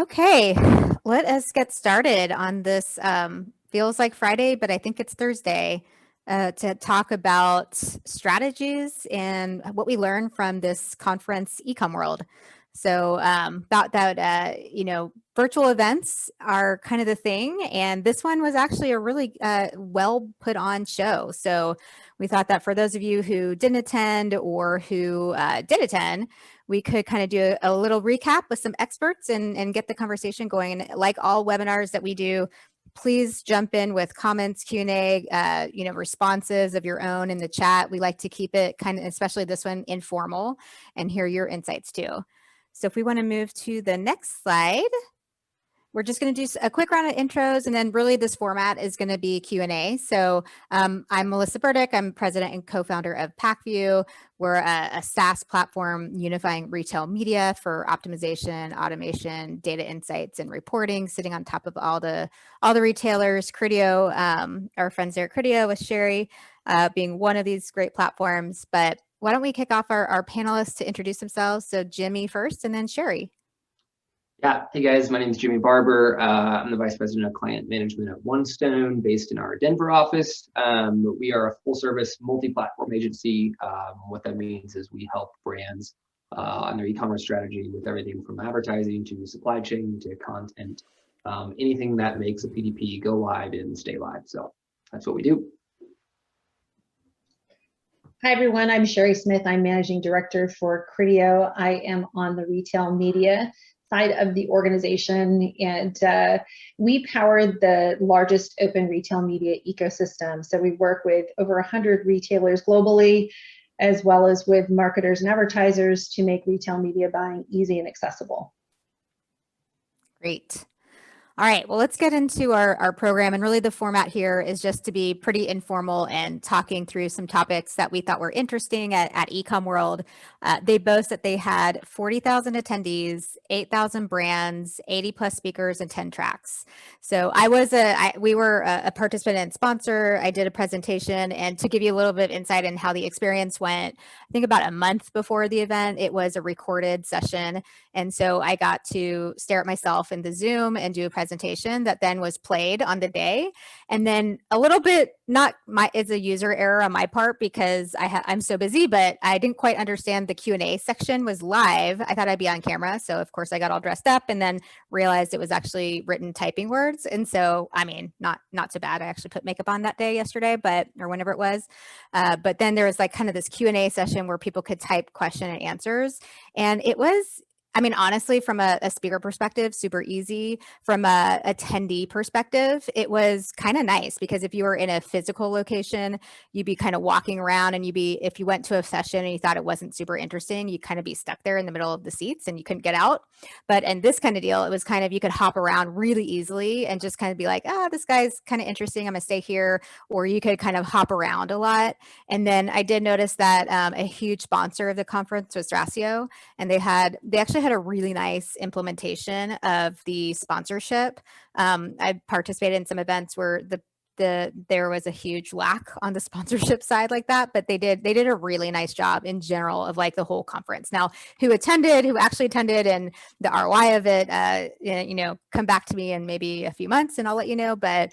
Okay, let us get started on this. Feels like Friday, but I think it's Thursday to talk about strategies and what we learned from this conference, Ecom World. So about that, virtual events are kind of the thing, and this one was actually a really well put on show. So we thought that for those of you who didn't attend or who did attend, we could kind of do a little recap with some experts and get the conversation going. And like all webinars that we do, please jump in with comments, Q&A, responses of your own in the chat. We like to keep it kind of, especially this one, informal and hear your insights too. So if we want to move to the next slide, we're just going to do a quick round of intros, and then really this format is going to be Q&A. So I'm Melissa Burdick. I'm president and co-founder of Pacvue. We're a SaaS platform unifying retail media for optimization, automation, data insights, and reporting, sitting on top of all the retailers. Criteo, our friends there at Criteo with Sherry being one of these great platforms. But why don't we kick off our panelists to introduce themselves? So Jimmy first, and then Sherry. Yeah, hey guys, my name is Jimmy Barber. I'm the Vice President of Client Management at OneStone, based in our Denver office. We are a full-service multi-platform agency. What that means is we help brands on their e-commerce strategy with everything from advertising to supply chain to content, anything that makes a PDP go live and stay live. So that's what we do. Hi everyone, I'm Sherry Smith. I'm Managing Director for Criteo. I am on the retail media side of the organization, and we power the largest open retail media ecosystem. So we work with over 100 retailers globally, as well as with marketers and advertisers to make retail media buying easy and accessible. Great. All right, well, let's get into our program. And really the format here is just to be pretty informal and talking through some topics that we thought were interesting at Ecom World. They boast that they had 40,000 attendees, 8,000 brands, 80 plus speakers, and 10 tracks. So we were a participant and sponsor. I did a presentation, and to give you a little bit of insight in how the experience went, I think about a month before the event, it was a recorded session. And so I got to stare at myself in the Zoom and do a presentation that then was played on the day. And then a little bit, it's a user error on my part because I'm so busy, but I didn't quite understand the Q&A section was live. I thought I'd be on camera. So of course I got all dressed up and then realized it was actually written typing words. And so, I mean, not so bad. I actually put makeup on that day yesterday, or whenever it was. But then there was like kind of this Q&A session where people could type question and answers. And it was, I mean, honestly, from a speaker perspective, super easy. From a attendee perspective, it was kind of nice because if you were in a physical location, you'd be kind of walking around, and if you went to a session and you thought it wasn't super interesting, you'd kind of be stuck there in the middle of the seats and you couldn't get out. But in this kind of deal, it was kind of, you could hop around really easily and just kind of be like, this guy's kind of interesting, I'm gonna stay here. Or you could kind of hop around a lot. And then I did notice that a huge sponsor of the conference was Thrasio, and they actually had a really nice implementation of the sponsorship. I participated in some events where there was a huge lack on the sponsorship side like that, but they did a really nice job in general of like the whole conference. Now, who actually attended, and the ROI of it, come back to me in maybe a few months and I'll let you know. But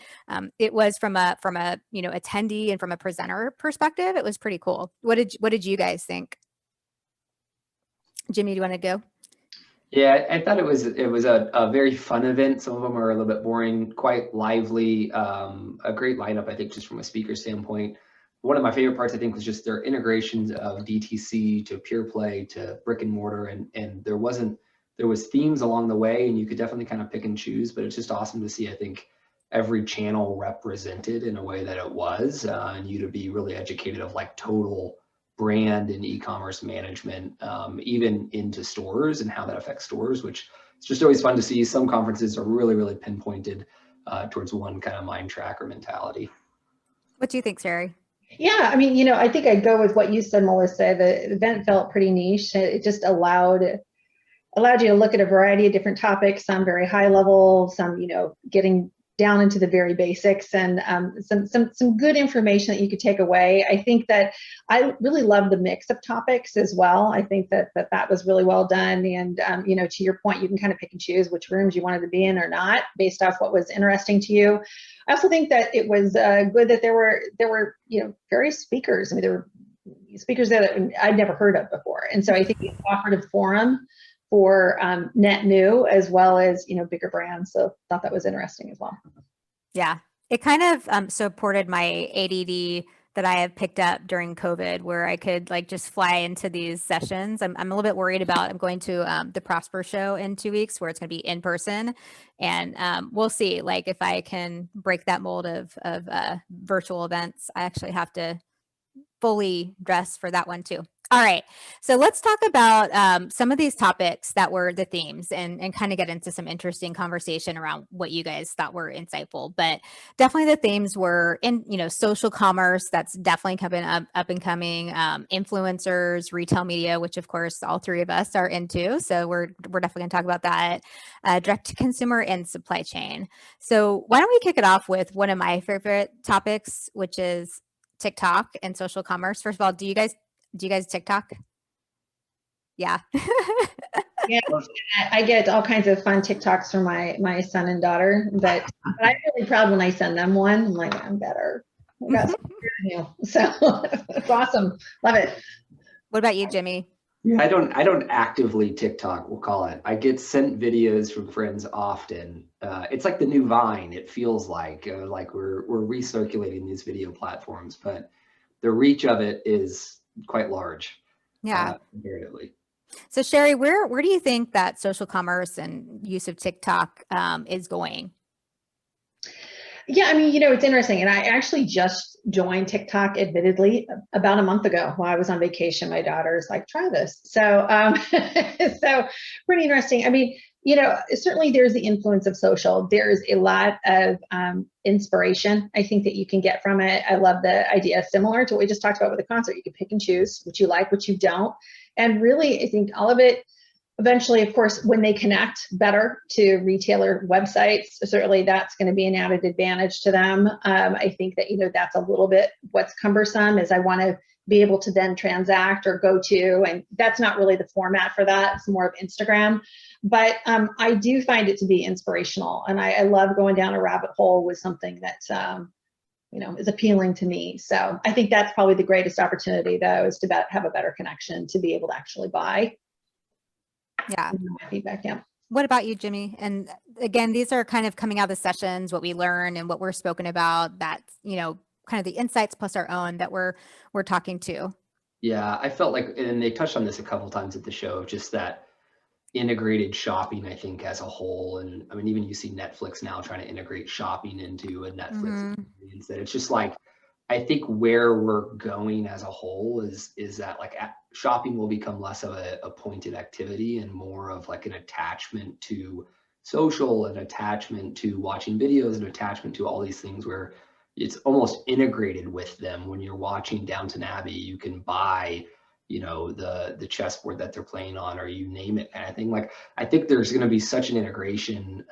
it was from a attendee and from a presenter perspective, it was pretty cool. What did you guys think? Jimmy, do you want to go? Yeah, I thought it was a very fun event. Some of them are a little bit boring, quite lively, a great lineup, I think, just from a speaker standpoint. One of my favorite parts, I think, was just their integrations of DTC to pure play to brick and mortar, and there was themes along the way, and you could definitely kind of pick and choose, but it's just awesome to see, I think, every channel represented in a way that it was, and you to be really educated of like total brand and e-commerce management, even into stores and how that affects stores, which it's just always fun to see. Some conferences are really, really pinpointed towards one kind of mind track or mentality. What do you think, Sherry? Yeah, I mean, I think I'd go with what you said, Melissa. The event felt pretty niche. It just allowed you to look at a variety of different topics, some very high level, some, getting down into the very basics, and some good information that you could take away. I think that I really love the mix of topics as well. I think that was really well done. And to your point, you can kind of pick and choose which rooms you wanted to be in or not based off what was interesting to you. I also think that it was good that there were various speakers. I mean, there were speakers there that I'd never heard of before, and so I think it offered a forum for net new as well as bigger brands. So thought that was interesting as well. Yeah, it kind of supported my ADD that I have picked up during COVID, where I could just fly into these sessions. I'm a little bit worried about. I'm going to the Prosper show in 2 weeks, where it's going to be in person, and we'll see. If I can break that mold of virtual events, I actually have to fully dress for that one too. All right, so let's talk about some of these topics that were the themes, and kind of get into some interesting conversation around what you guys thought were insightful. But definitely the themes were in social commerce. That's definitely coming up and coming. Influencers, retail media, which of course all three of us are into. So we're definitely going to talk about that. Direct to consumer and supply chain. So why don't we kick it off with one of my favorite topics, which is TikTok and social commerce. First of all, do you guys TikTok? Yeah. Yeah, I get all kinds of fun TikToks from my son and daughter, but I'm really proud when I send them one. I'm like, I'm better. I got something new. So it's awesome. Love it. What about you, Jimmy? Yeah, I don't actively TikTok, we'll call it. I get sent videos from friends often. It's like the new Vine. It feels like we're recirculating these video platforms, but the reach of it is quite large. Yeah. Comparatively. So Sherry, where do you think that social commerce and use of TikTok is going? Yeah, I mean, it's interesting. And I actually just joined TikTok, admittedly, about a month ago while I was on vacation. My daughter's like, try this. So, so pretty interesting. I mean, certainly there's the influence of social. There's a lot of inspiration, I think, that you can get from it. I love the idea, similar to what we just talked about with the concert. You can pick and choose what you like, what you don't. And really, I think all of it, eventually, of course, when they connect better to retailer websites, certainly that's going to be an added advantage to them. I think that, that's a little bit what's cumbersome, is I want to be able to then transact or go to, and that's not really the format for that. It's more of Instagram. But I do find it to be inspirational, and I love going down a rabbit hole with something that is appealing to me. So I think that's probably the greatest opportunity, though, is to have a better connection to be able to actually buy. Yeah. Feedback. Yeah. What about you, Jimmy? And again, these are kind of coming out of the sessions, what we learn and what we're spoken about. That's kind of the insights plus our own that we're talking to. Yeah, I felt like, and they touched on this a couple times at the show, just that integrated shopping, I think, as a whole. And I mean, even you see Netflix now trying to integrate shopping into a Netflix experience. That it's just like, I think where we're going as a whole is that shopping will become less of a pointed activity and more of an attachment to social, an attachment to watching videos, an attachment to all these things where it's almost integrated with them. When you're watching Downton Abbey, you can buy the chessboard that they're playing on, or you name it, kind of thing. I think there's going to be such an integration,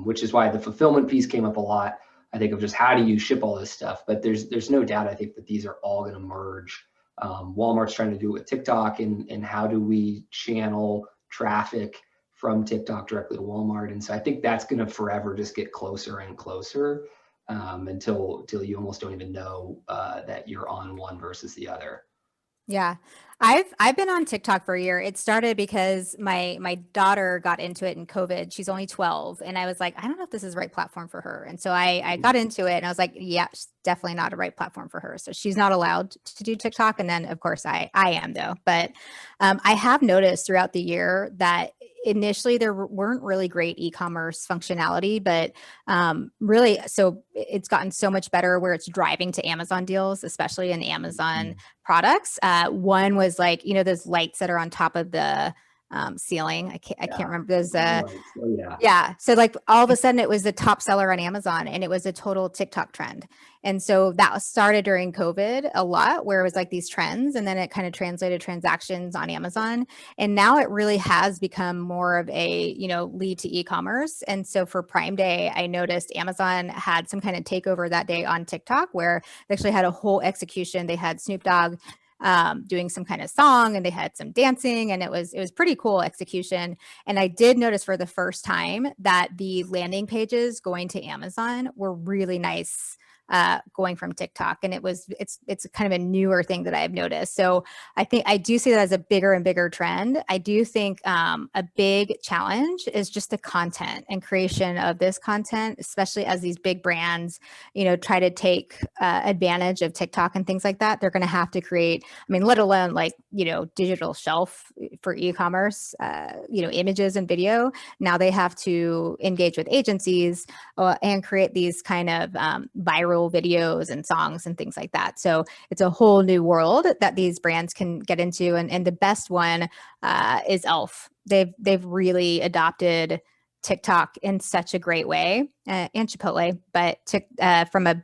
which is why the fulfillment piece came up a lot. I think of just how do you ship all this stuff, but there's no doubt, I think, that these are all going to merge. Walmart's trying to do it with TikTok, and how do we channel traffic from TikTok directly to Walmart? And so I think that's going to forever just get closer and closer until you almost don't even know that you're on one versus the other. Yeah, I've been on TikTok for a year. It started because my daughter got into it in COVID. She's only 12, and I was like, I don't know if this is the right platform for her. And so I got into it, and I was like, yeah, it's definitely not a right platform for her. So she's not allowed to do TikTok. And then of course I am, though. But I have noticed throughout the year that initially there weren't really great e-commerce functionality, but really, so it's gotten so much better where it's driving to Amazon deals, especially in Amazon products. One was those lights that are on top of the ceiling. I can't Yeah. remember those. Oh, yeah. Yeah. So like all of a sudden it was the top seller on Amazon and it was a total TikTok trend. And so that started during COVID a lot, where it was like these trends, and then it kind of translated transactions on Amazon. And now it really has become more of a, lead to e-commerce. And so for Prime Day, I noticed Amazon had some kind of takeover that day on TikTok, where they actually had a whole execution. They had Snoop Dogg doing some kind of song, and they had some dancing, and it was pretty cool execution. And I did notice for the first time that the landing pages going to Amazon were really nice, going from TikTok. And it's kind of a newer thing that I've noticed. So I think I do see that as a bigger and bigger trend. I do think a big challenge is just the content and creation of this content, especially as these big brands, try to take advantage of TikTok and things like that. They're going to have to create, let alone like, digital shelf for e-commerce, images and video. Now they have to engage with agencies and create these kind of viral videos and songs and things like that. So it's a whole new world that these brands can get into. And the best one is Elf. They've really adopted TikTok in such a great way, and Chipotle, but from a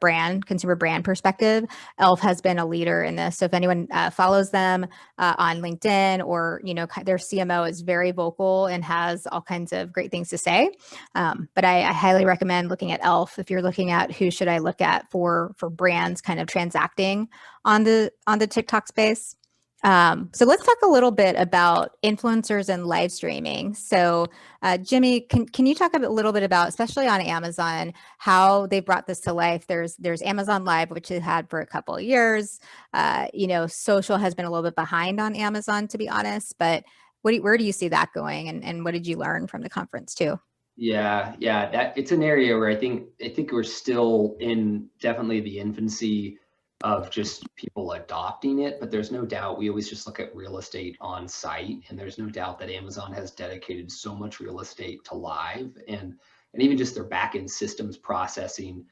consumer brand perspective, Elf has been a leader in this. So if anyone follows them on LinkedIn, or their CMO is very vocal and has all kinds of great things to say. But I highly recommend looking at Elf if you're looking at who should I look at for brands kind of transacting on the TikTok space. So let's talk a little bit about influencers and live streaming. So Jimmy, can you talk a little bit about, especially on Amazon, how they brought this to life? There's Amazon Live, which it had for a couple of years. Social has been a little bit behind on Amazon, to be honest, but where do you see that going, and what did you learn from the conference too? Yeah, that it's an area where I think we're still in definitely the infancy of just people adopting it, but there's no doubt we always just look at real estate on site, and there's no doubt that Amazon has dedicated so much real estate to live, and even just their backend systems processing,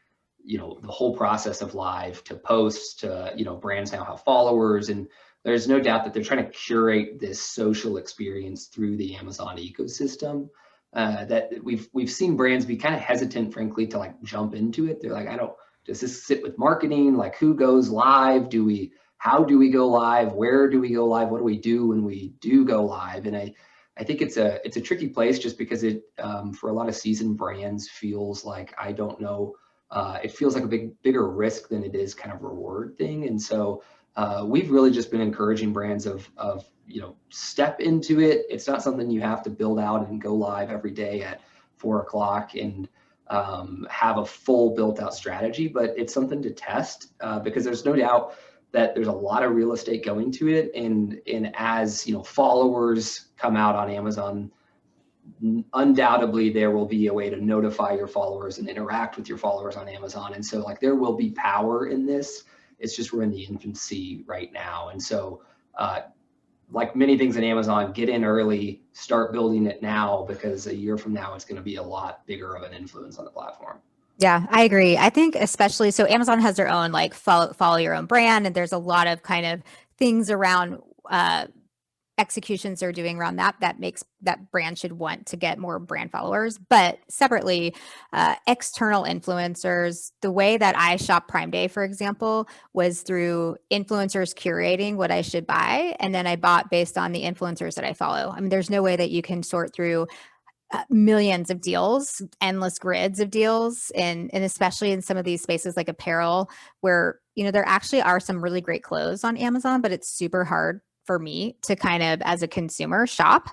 the whole process of live to posts to, brands now have followers, and there's no doubt that they're trying to curate this social experience through the Amazon ecosystem. That we've seen brands be kind of hesitant, frankly, to like jump into it. They're like, does this sit with marketing? Like, who goes live? How do we go live? Where do we go live? What do we do when we do go live? And I think it's a tricky place, just because it, for a lot of seasoned brands, feels like, I don't know, it feels like a bigger risk than it is kind of reward thing. And so we've really just been encouraging brands of step into it. It's not something you have to build out and go live every day at 4 o'clock and have a full built out strategy, but it's something to test, because there's no doubt that there's a lot of real estate going to it. And as followers come out on Amazon, undoubtedly there will be a way to notify your followers and interact with your followers on Amazon. And so like there will be power in this. It's just we're in the infancy right now. And so like many things in Amazon, get in early, start building it now, because a year from now, it's going to be a lot bigger of an influence on the platform. Yeah, I agree. I think especially, so Amazon has their own like follow your own brand, and there's a lot of kind of things around executions they're doing around that makes that brand should want to get more brand followers. But separately, external influencers, the way that I shop Prime Day, for example, was through influencers curating what I should buy, and then I bought based on the influencers that I follow. There's no way that you can sort through millions of deals, endless grids of deals, and especially in some of these spaces like apparel, where there actually are some really great clothes on Amazon, but it's super hard for me to kind of, as a consumer, shop.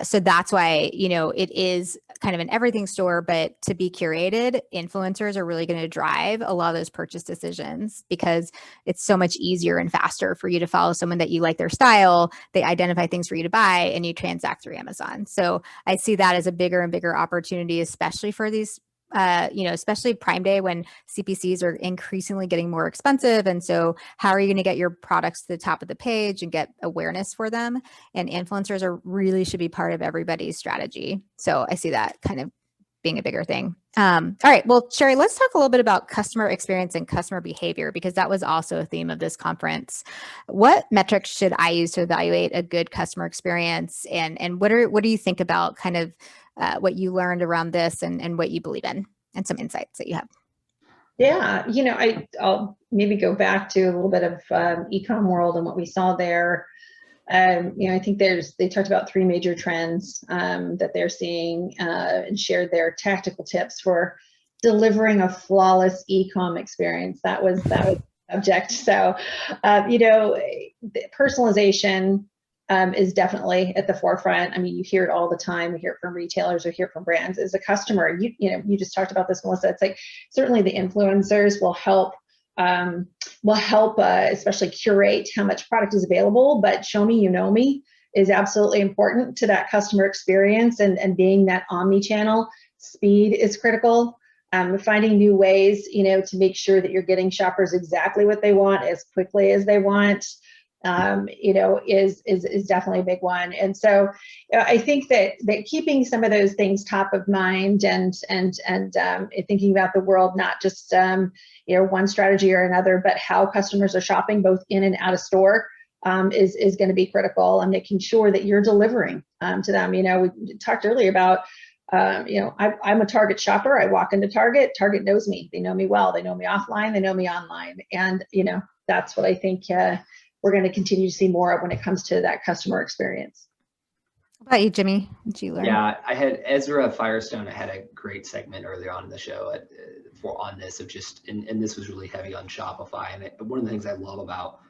So that's why, it is kind of an everything store, but to be curated, influencers are really going to drive a lot of those purchase decisions, because it's so much easier and faster for you to follow someone that you like their style, they identify things for you to buy, and you transact through Amazon. So I see that as a bigger and bigger opportunity, especially for these especially Prime Day, when CPCs are increasingly getting more expensive. And so how are you going to get your products to the top of the page and get awareness for them? And influencers really should be part of everybody's strategy. So I see that kind of being a bigger thing. All right. Well, Sherry, let's talk a little bit about customer experience and customer behavior, because that was also a theme of this conference. What metrics should I use to evaluate a good customer experience? And what do you think about kind of what you learned around this and what you believe in, and some insights that you have? Yeah, I'll maybe go back to a little bit of Ecom World and what we saw there. I think they talked about 3 major trends that they're seeing and shared their tactical tips for delivering a flawless e-com experience. That was the subject. So, personalization is definitely at the forefront. I mean, you hear it all the time. You hear it from retailers, or hear it from brands. As a customer, you just talked about this, Melissa. It's like certainly the influencers will help, especially curate how much product is available. But show me, you know me is absolutely important to that customer experience, and being that omni-channel. Speed is critical. Finding new ways, to make sure that you're getting shoppers exactly what they want as quickly as they want. Is definitely a big one. And so I think that keeping some of those things top of mind and thinking about the world, not just, one strategy or another, but how customers are shopping both in and out of store is going to be critical, and making sure that you're delivering to them. We talked earlier about, I'm a Target shopper. I walk into Target. Target knows me. They know me well. They know me offline. They know me online. And, that's what I think we're going to continue to see more of when it comes to that customer experience. How about you, Jimmy? What did you learn? Yeah, I had Ezra Firestone. I had a great segment earlier on in the show on this of just, and this was really heavy on Shopify. And one of the things I love about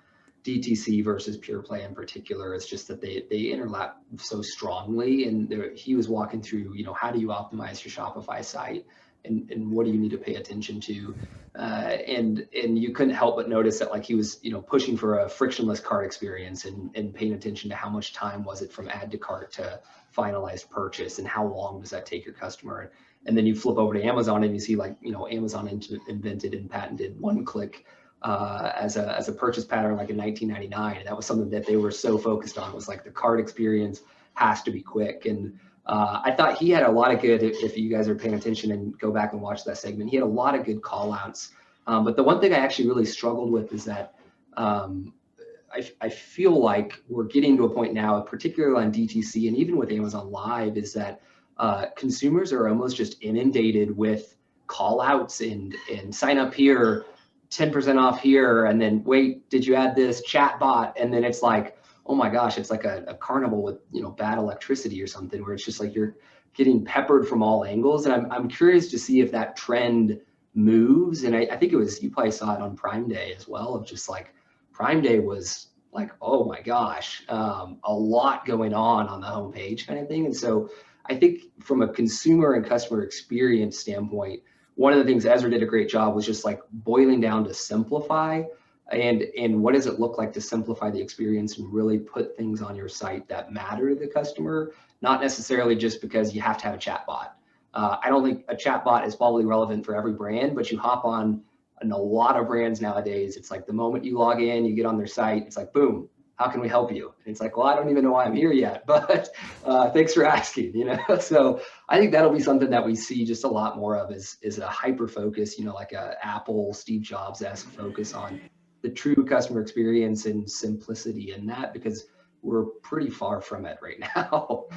DTC versus pure play in particular is just that they interlap so strongly. And he was walking through, how do you optimize your Shopify site? And what do you need to pay attention to? And you couldn't help but notice that, like, he was, pushing for a frictionless cart experience and paying attention to how much time was it from add to cart to finalized purchase, and how long does that take your customer? And then you flip over to Amazon and you see, like, Amazon invented and patented one-click as a purchase pattern, like in 1999. And that was something that they were so focused on, was like the cart experience has to be quick. And I thought he had a lot of good, if you guys are paying attention and go back and watch that segment, he had a lot of good call outs. But the one thing I actually really struggled with is that I feel like we're getting to a point now, particularly on DTC and even with Amazon Live, is that consumers are almost just inundated with call outs and sign up here, 10% off here, and then wait, did you add this chat bot? And then it's like, oh my gosh, it's like a carnival with bad electricity or something, where it's just like you're getting peppered from all angles. And I'm curious to see if that trend moves. And I think you probably saw it on Prime Day as well, of just like Prime Day was like, oh my gosh, a lot going on the homepage kind of thing. And so I think from a consumer and customer experience standpoint, one of the things Ezra did a great job was just like boiling down to simplify. And what does it look like to simplify the experience and really put things on your site that matter to the customer, not necessarily just because you have to have a chat bot. I don't think a chat bot is probably relevant for every brand, but you hop on in a lot of brands nowadays. It's like the moment you log in, you get on their site, it's like, boom, how can we help you? And it's like, well, I don't even know why I'm here yet, but thanks for asking, So I think that'll be something that we see just a lot more of is a hyper focus, like a Apple, Steve Jobs-esque focus on the true customer experience and simplicity in that, because we're pretty far from it right now.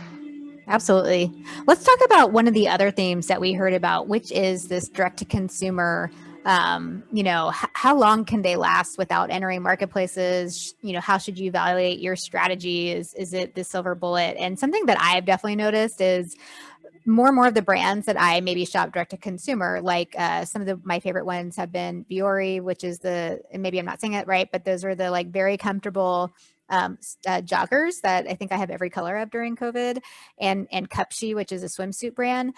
Absolutely. Let's talk about one of the other themes that we heard about, which is this direct to consumer. How long can they last without entering marketplaces? How should you evaluate your strategy? Is it the silver bullet? And something that I've definitely noticed is more and more of the brands that I maybe shop direct to consumer, like some of my favorite ones have been Vuori, which is and maybe I'm not saying it right, but those are the like very comfortable joggers that I think I have every color of during COVID, and Cupshe, which is a swimsuit brand.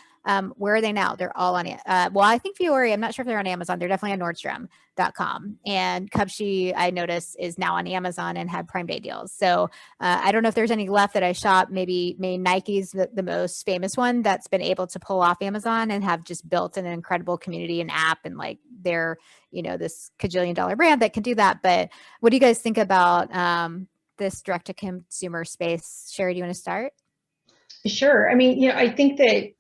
Where are they now? They're all on it. Well, I think Vuori, I'm not sure if they're on Amazon. They're definitely on Nordstrom.com. And Cupshe, I noticed, is now on Amazon and had Prime Day deals. So I don't know if there's any left that I shop. Maybe Nike's the most famous one that's been able to pull off Amazon and have just built an incredible community and app, and like they're, this $1 brand that can do that. But what do you guys think about this direct to consumer space? Sherry, do you want to start? Sure. I mean, I think that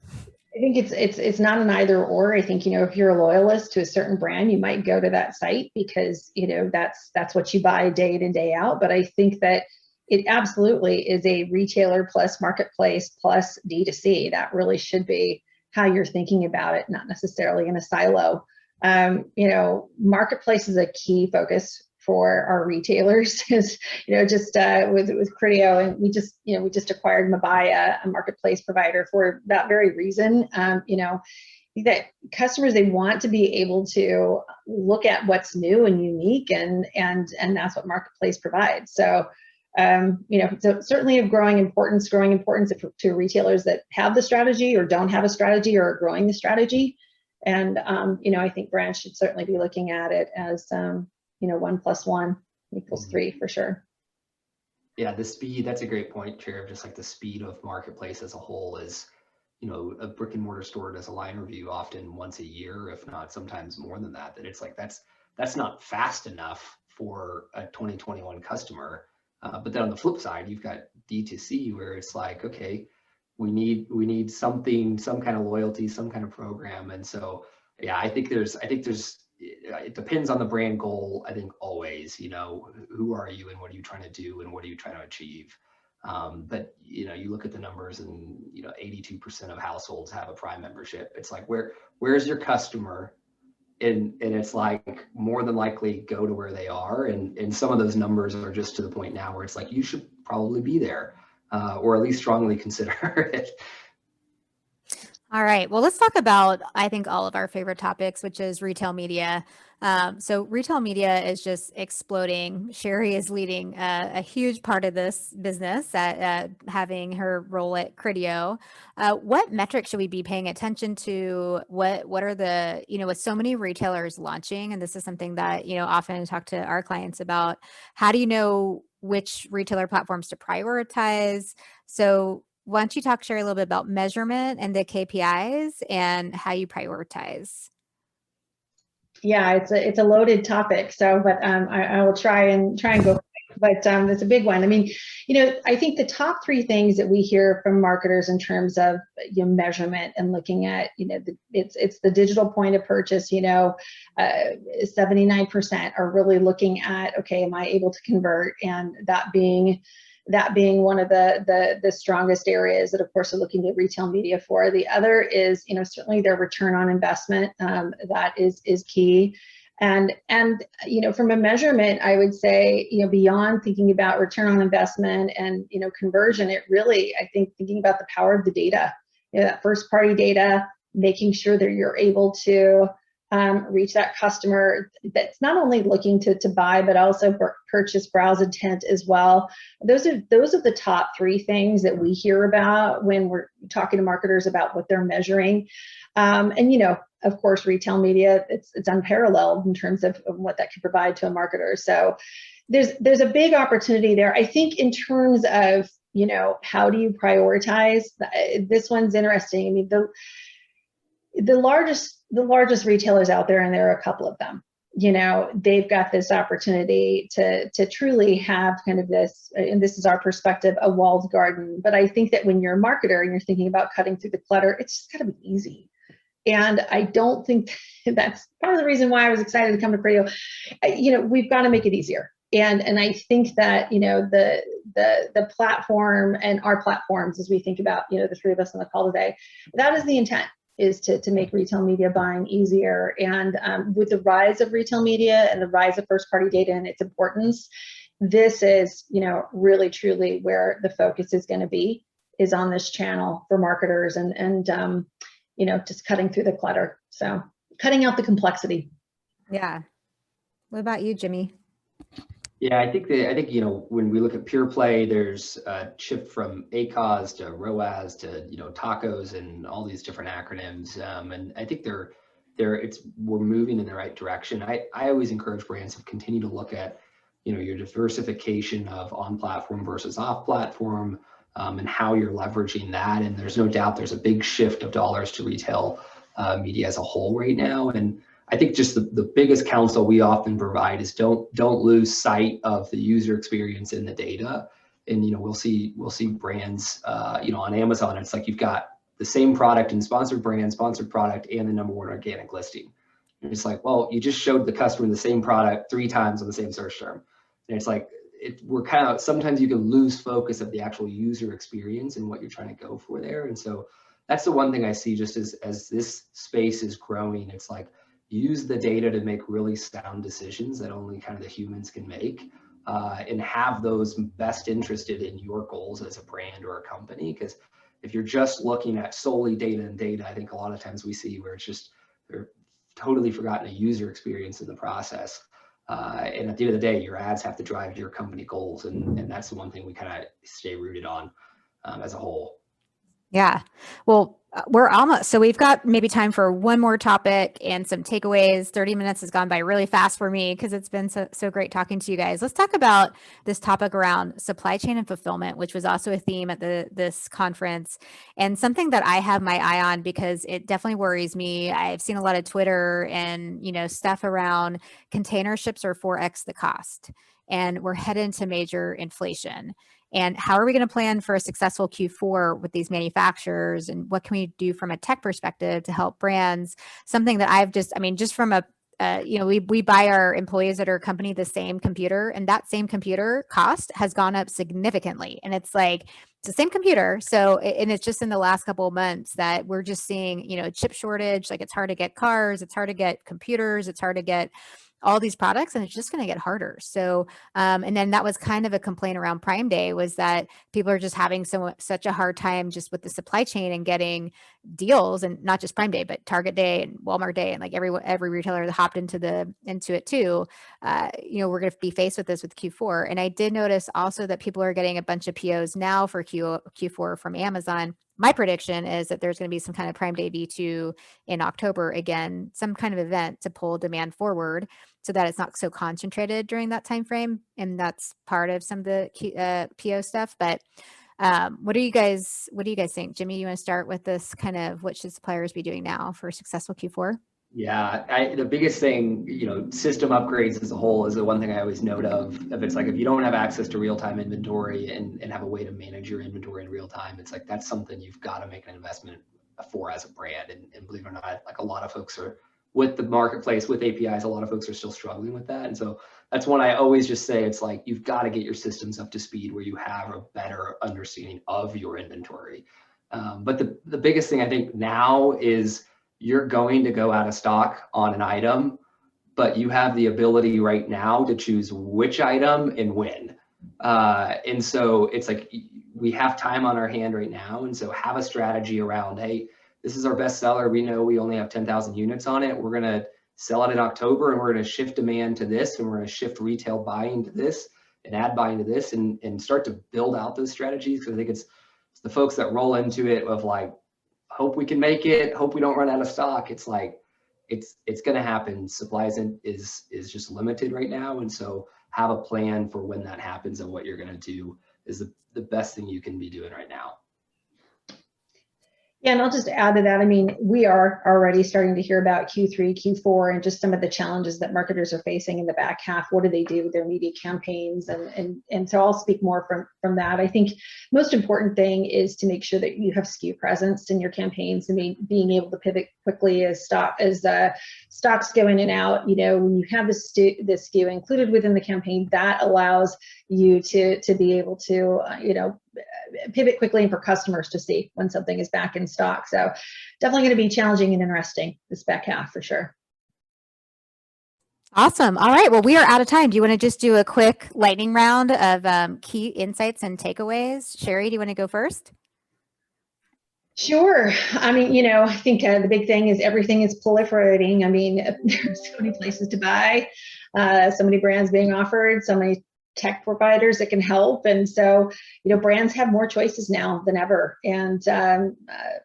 I think it's not an either or. I think, if you're a loyalist to a certain brand, you might go to that site because, that's what you buy day in and day out. But I think that it absolutely is a retailer plus marketplace plus D2C. That really should be how you're thinking about it, not necessarily in a silo. Marketplace is a key focus for our retailers. Is just with Criteo, and we just acquired Mabaya, a marketplace provider, for that very reason. That customers, they want to be able to look at what's new and unique, and that's what marketplace provides. So so certainly of growing importance to retailers that have the strategy or don't have a strategy or are growing the strategy. And I think brands should certainly be looking at it as 1 + 1 = 3 for sure. Yeah, the speed, that's a great point, Chair, of just like the speed of marketplace as a whole is, a brick and mortar store does a line review often once a year, if not sometimes more than that, it's like, that's not fast enough for a 2021 customer. But then on the flip side, you've got D2C where it's like, okay, we need something, some kind of loyalty, some kind of program. And so, yeah, I think there's, it depends on the brand goal. I think always, who are you and what are you trying to do and what are you trying to achieve? But you look at the numbers and 82% of households have a Prime membership. It's like, where's your customer? And it's like, more than likely go to where they are. And some of those numbers are just to the point now where it's like, you should probably be there, or at least strongly consider it. All right. Well, let's talk about, I think, all of our favorite topics, which is retail media. So retail media is just exploding. Sherry is leading a huge part of this business at having her role at Criteo. What metrics should we be paying attention to? What are the, with so many retailers launching, and this is something that, often talk to our clients about, how do you know which retailer platforms to prioritize? So why don't you talk, Sherry, a little bit about measurement and the KPIs and how you prioritize? Yeah, it's a loaded topic. So, but I will try and go. But it's a big one. I mean, I think the top 3 things that we hear from marketers in terms of measurement and looking at, it's the digital point of purchase. 79% are really looking at, okay, am I able to convert? And that being one of the strongest areas that, of course, are looking to retail media for. The other is, certainly their return on investment. That is key. And from a measurement, I would say, beyond thinking about return on investment and, conversion, it really, I think, thinking about the power of the data, that first party data, making sure that you're able to reach that customer that's not only looking to buy, but also purchase, browse intent as well. Those are the top 3 things that we hear about when we're talking to marketers about what they're measuring. And of course, retail media, it's unparalleled in terms of what that can provide to a marketer. So there's a big opportunity there. I think in terms of, how do you prioritize? This one's interesting. I mean, the largest retailers out there, and there are a couple of them, they've got this opportunity to truly have kind of this, and this is our perspective, a walled garden. But I think that when you're a marketer and you're thinking about cutting through the clutter, it's just got to be easy. And I don't think that's part of the reason why I was excited to come to Criteo. We've got to make it easier. And I think that, the platform and our platforms, as we think about, the 3 of us on the call today, that is the intent, is to make retail media buying easier. And with the rise of retail media and the rise of first party data and its importance, this is, really truly where the focus is going to be, is on this channel for marketers and just cutting through the clutter. So cutting out the complexity. Yeah. What about you, Jimmy? Yeah, I think when we look at pure play, there's a shift from ACOS to ROAS to tacos and all these different acronyms, and I think we're moving in the right direction. I always encourage brands to continue to look at your diversification of on platform versus off platform, and how you're leveraging that. And there's no doubt there's a big shift of dollars to retail media as a whole right now. And I think just the biggest counsel we often provide is don't lose sight of the user experience in the data. And we'll see brands on Amazon, it's like you've got the same product in sponsored brand, sponsored product, and the #1 organic listing. And it's like, well, you just showed the customer the same product 3 times on the same search term. And it's like, we're kind of, sometimes you can lose focus of the actual user experience and what you're trying to go for there. And so that's the one thing I see just as this space is growing. It's like, use the data to make really sound decisions that only kind of the humans can make, and have those best interested in your goals as a brand or a company. Because if you're just looking at solely data and data, I think a lot of times we see where it's just, they're totally forgotten a user experience in the process. And at the end of the day, your ads have to drive your company goals. And that's the one thing we kind of stay rooted on as a whole. Yeah. Well, we're almost, so we've got maybe time for one more topic and some takeaways. 30 minutes has gone by really fast for me because it's been so great talking to you guys. Let's talk about this topic around supply chain and fulfillment, which was also a theme at this conference, and something that I have my eye on because it definitely worries me. I've seen a lot of Twitter and, stuff around container ships are 4x the cost, and we're headed into major inflation. And how are we going to plan for a successful Q4 with these manufacturers? And what can we do from a tech perspective to help brands? Something that just from we buy our employees at our company the same computer, and that same computer cost has gone up significantly. And it's like, it's the same computer. So, and it's just in the last couple of months that we're just seeing, chip shortage. Like, it's hard to get cars, it's hard to get computers, it's hard to get all these products, and it's just going to get harder. So, and then that was kind of a complaint around Prime Day, was that people are just having such a hard time just with the supply chain and getting deals, and not just Prime Day, but Target Day and Walmart Day, and like every retailer that hopped into it too. We're going to be faced with this with Q4. And I did notice also that people are getting a bunch of POs now for Q4 from Amazon. My prediction is that there's going to be some kind of Prime Day V2 in October, again, some kind of event to pull demand forward so that it's not so concentrated during that time frame. And that's part of some of the PO stuff. But what do you guys think? Jimmy, you want to start with this kind of, what should suppliers be doing now for successful Q4? Yeah, the biggest thing, system upgrades as a whole is the one thing I always note of. If it's like, if you don't have access to real-time inventory and have a way to manage your inventory in real time, it's like, that's something you've got to make an investment for as a brand. And believe it or not, like, a lot of folks are, with the marketplace, with APIs, a lot of folks are still struggling with that. And so that's one I always just say, it's like, you've got to get your systems up to speed where you have a better understanding of your inventory. But the biggest thing I think now is, you're going to go out of stock on an item, but you have the ability right now to choose which item and when. And so it's like, we have time on our hand right now. And so have a strategy around, hey, this is our best seller. We know we only have 10,000 units on it. We're going to sell it in October, and we're going to shift demand to this, and we're going to shift retail buying to this and ad buying to this, and start to build out those strategies. Because I think it's the folks that roll into it of like, hope we can make it, hope we don't run out of stock. It's like, it's going to happen. Supply is just limited right now. And so have a plan for when that happens, and what you're going to do is the best thing you can be doing right now. Yeah, and I'll just add to that. I mean, we are already starting to hear about Q3, Q4, and just some of the challenges that marketers are facing in the back half. What do they do with their media campaigns? And so I'll speak more from that. I think most important thing is to make sure that you have SKU presence in your campaigns, and being able to pivot quickly as stocks go in and out. When you have the SKU included within the campaign, that allows you to be able to pivot quickly, and for customers to see when something is back in stock. So definitely going to be challenging and interesting this back half for sure. Awesome. All right. Well, we are out of time. Do you want to just do a quick lightning round of key insights and takeaways? Sherry, do you want to go first? Sure. I mean, I think the big thing is everything is proliferating. I mean, there's so many places to buy, so many brands being offered, so many tech providers that can help. And so, brands have more choices now than ever. And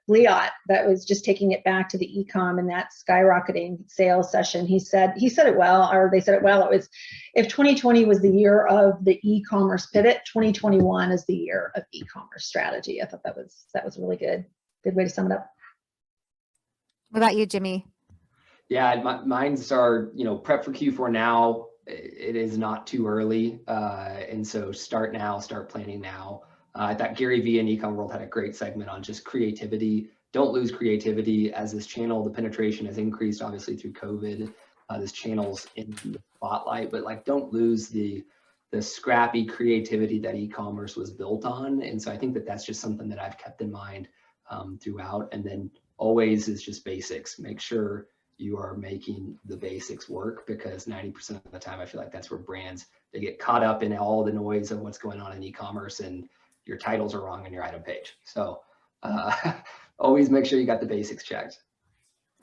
Liat, that was just taking it back to the ecom and that skyrocketing sales session. He said it well, or they said it well. It was, if 2020 was the year of the e-commerce pivot, 2021 is the year of e-commerce strategy. I thought that was a really good way to sum it up. What about you, Jimmy? Yeah, mine's are, prep for Q4 now. It is not too early. And so start now, start planning now. I thought Gary Vee and Ecom World had a great segment on just creativity don't lose creativity as this channel, the penetration has increased obviously through COVID. This channel's in the spotlight, but like don't lose the scrappy creativity that e-commerce was built on. And so I think that that's just something that I've kept in mind throughout. And then always is just basics. Make sure you are making the basics work, because 90% of the time I feel like that's where brands, they get caught up in all the noise of what's going on in e-commerce, and your titles are wrong on your item page. So always make sure you got the basics checked.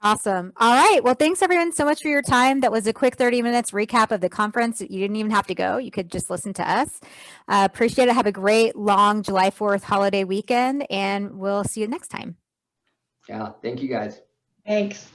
Awesome. All right. Well, thanks everyone so much for your time. That was a quick 30 minutes recap of the conference. You didn't even have to go. You could just listen to us. Appreciate it. Have a great long July 4th holiday weekend, and we'll see you next time. Yeah. Thank you guys. Thanks.